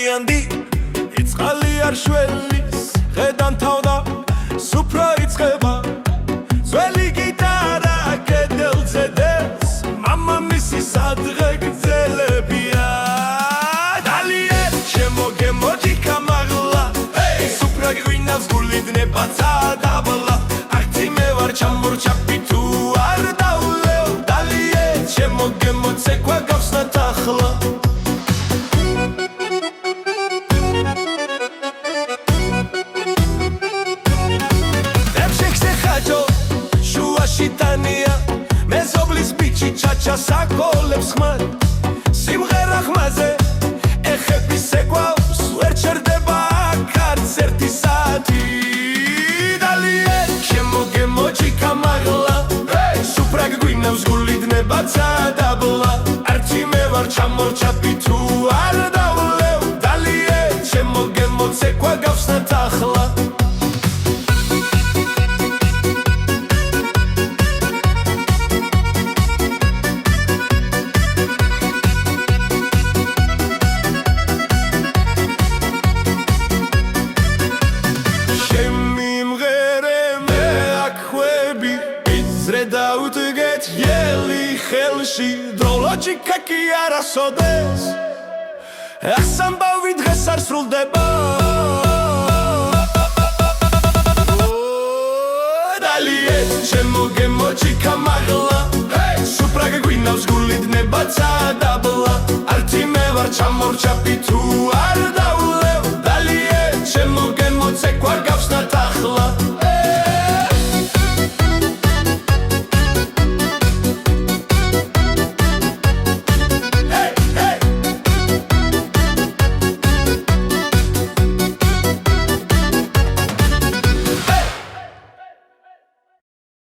იანდი იწყალი არ შველის ხედამთავდა სუფრა იწყება ძველი გიტარა კედელზე დეს მამამისი სადღე გძელებია დალიე შემოგემოდი კამაღლა სუფრა გვინავს გულიდნება წადაბლა ართი მე ვარ ჩამორჩაპი თუ არ დავლევ დალიე შემოგემოცეკვა გავსნა თახლა შუაშიტანია მეზობლის ბიჭი ჩაჩა საკოლებს ხმარ სიმღერა ხმაზე ეხები სეკვავს ვერ ჩერდება არც ერთი საათი დალიე შემოგემოჭი კამაღლა სუფრა გვინავს გულიდნება წადაბლა ართი მე ვარ ჩამორჩაპი თუ არ დავლევ დალიე შემოგემოცეკვა გავსნა თახლა დაუდგეთ ელი ხელში დროლოჯიკა კი არასოდეს ახსამბავი დღეს არ სრულდება დალიე შემოგემოჭი კამაღლა სუფრა გვინავს გულიდნება წადაბლა ართი მე ვარ ჩამორჩაპი თუ არ